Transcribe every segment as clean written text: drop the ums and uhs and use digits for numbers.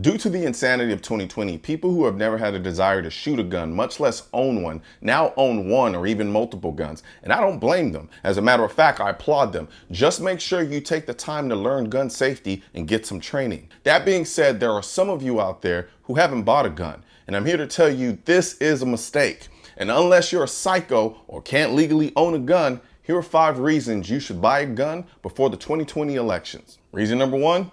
Due to the insanity of 2020, people who have never had a desire to shoot a gun, much less own one, now own one or even multiple guns. And I don't blame them. As a matter of fact, I applaud them. Just make sure you take the time to learn gun safety and get some training. That being said, there are some of you out there who haven't bought a gun. And I'm here to tell you this is a mistake. And unless you're a psycho or can't legally own a gun, here are 5 reasons you should buy a gun before the 2020 elections. Reason number 1,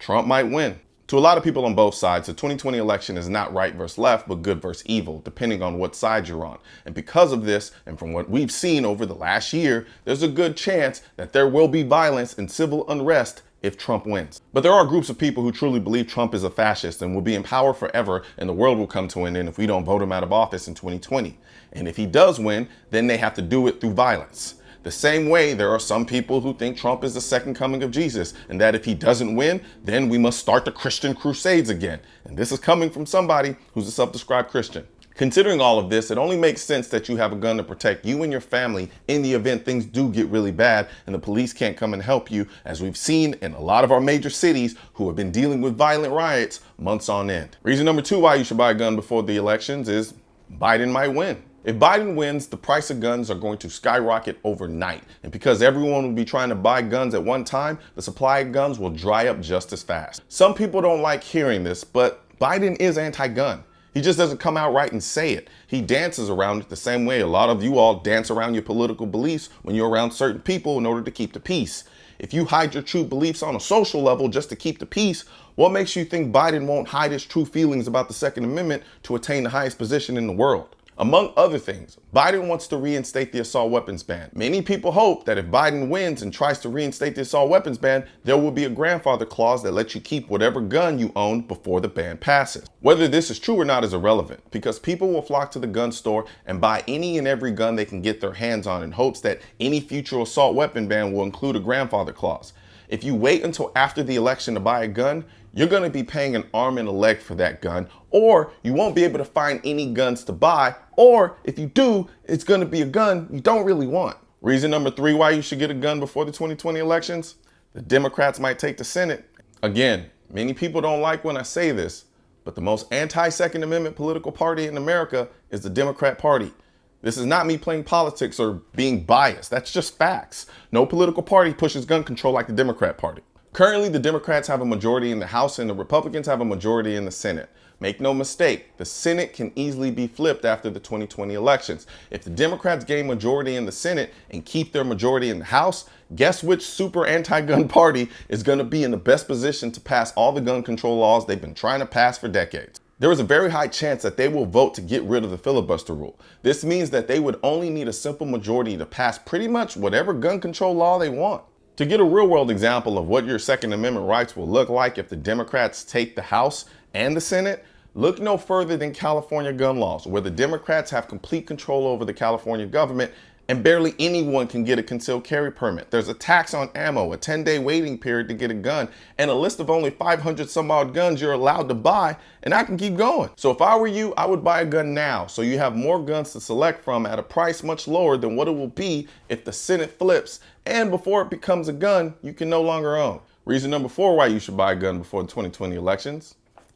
Trump might win. To a lot of people on both sides, the 2020 election is not right versus left, but good versus evil, depending on what side you're on. And because of this, and from what we've seen over the last year, there's a good chance that there will be violence and civil unrest if Trump wins. But there are groups of people who truly believe Trump is a fascist and will be in power forever, and the world will come to an end if we don't vote him out of office in 2020. And if he does win, then they have to do it through violence. The same way, there are some people who think Trump is the second coming of Jesus, and that if he doesn't win, then we must start the Christian crusades again. And this is coming from somebody who's a self-described Christian. Considering all of this, it only makes sense that you have a gun to protect you and your family in the event things do get really bad and the police can't come and help you, as we've seen in a lot of our major cities who have been dealing with violent riots months on end. Reason number 2 why you should buy a gun before the elections is Biden might win. If Biden wins, the price of guns are going to skyrocket overnight. And because everyone will be trying to buy guns at one time, the supply of guns will dry up just as fast. Some people don't like hearing this, but Biden is anti-gun. He just doesn't come out right and say it. He dances around it the same way a lot of you all dance around your political beliefs when you're around certain people in order to keep the peace. If you hide your true beliefs on a social level just to keep the peace, what makes you think Biden won't hide his true feelings about the Second Amendment to attain the highest position in the world? Among other things, Biden wants to reinstate the assault weapons ban. Many people hope that if Biden wins and tries to reinstate the assault weapons ban, there will be a grandfather clause that lets you keep whatever gun you own before the ban passes. Whether this is true or not is irrelevant, because people will flock to the gun store and buy any and every gun they can get their hands on in hopes that any future assault weapon ban will include a grandfather clause. If you wait until after the election to buy a gun, you're going to be paying an arm and a leg for that gun, or you won't be able to find any guns to buy, or if you do, it's going to be a gun you don't really want. Reason number 3 why you should get a gun before the 2020 elections? The Democrats might take the Senate. Again, many people don't like when I say this, but the most anti-Second Amendment political party in America is the Democrat Party. This is not me playing politics or being biased. That's just facts. No political party pushes gun control like the Democrat Party. Currently, the Democrats have a majority in the House and the Republicans have a majority in the Senate. Make no mistake, the Senate can easily be flipped after the 2020 elections. If the Democrats gain majority in the Senate and keep their majority in the House, guess which super anti-gun party is going to be in the best position to pass all the gun control laws they've been trying to pass for decades? There is a very high chance that they will vote to get rid of the filibuster rule. This means that they would only need a simple majority to pass pretty much whatever gun control law they want. To get a real-world example of what your Second Amendment rights will look like if the Democrats take the House and the Senate, look no further than California gun laws, where the Democrats have complete control over the California government and barely anyone can get a concealed carry permit. There's a tax on ammo, a 10-day waiting period to get a gun, and a list of only 500 some odd guns you're allowed to buy, and I can keep going. So if I were you, I would buy a gun now, so you have more guns to select from at a price much lower than what it will be if the Senate flips, and before it becomes a gun you can no longer own. Reason number 4 why you should buy a gun before the 2020 elections: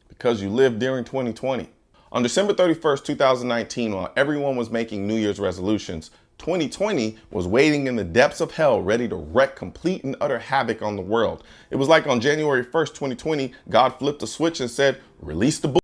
because you lived during 2020. On December 31st, 2019, while everyone was making New Year's resolutions, 2020 was waiting in the depths of hell, ready to wreak complete and utter havoc on the world. It was like on January 1st, 2020, God flipped a switch and said, "Release the bull."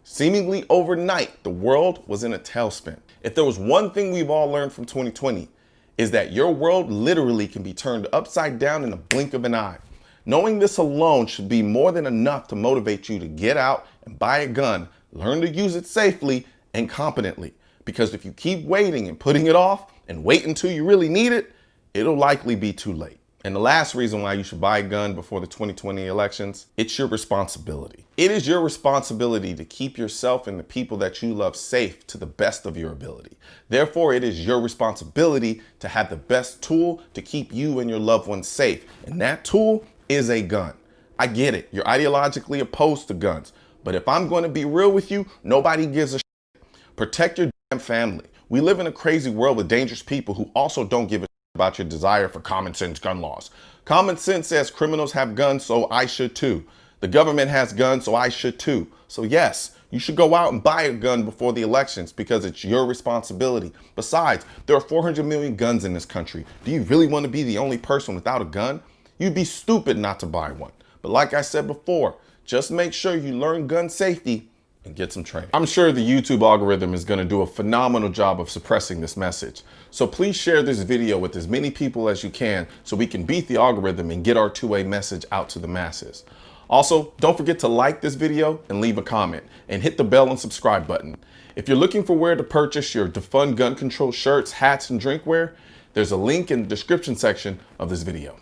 Seemingly overnight, the world was in a tailspin. If there was one thing we've all learned from 2020, is that your world literally can be turned upside down in a blink of an eye. Knowing this alone should be more than enough to motivate you to get out and buy a gun, learn to use it safely and competently. Because if you keep waiting and putting it off and wait until you really need it, it'll likely be too late. And the last reason why you should buy a gun before the 2020 elections, it's your responsibility. It is your responsibility to keep yourself and the people that you love safe to the best of your ability. Therefore, it is your responsibility to have the best tool to keep you and your loved ones safe. And that tool is a gun. I get it. You're ideologically opposed to guns. But if I'm going to be real with you, nobody gives a shit. Protect your damn family. We live in a crazy world with dangerous people who also don't give a shit about your desire for common sense gun laws. Common sense says criminals have guns, so I should too. The government has guns, so I should too. So yes, you should go out and buy a gun before the elections because it's your responsibility. Besides, there are 400 million guns in this country. Do you really want to be the only person without a gun? You'd be stupid not to buy one. But like I said before, just make sure you learn gun safety and get some training. I'm sure the YouTube algorithm is going to do a phenomenal job of suppressing this message. So please share this video with as many people as you can so we can beat the algorithm and get our two-way message out to the masses. Also, don't forget to like this video and leave a comment and hit the bell and subscribe button. If you're looking for where to purchase your Defund Gun Control shirts, hats, and drinkware, there's a link in the description section of this video.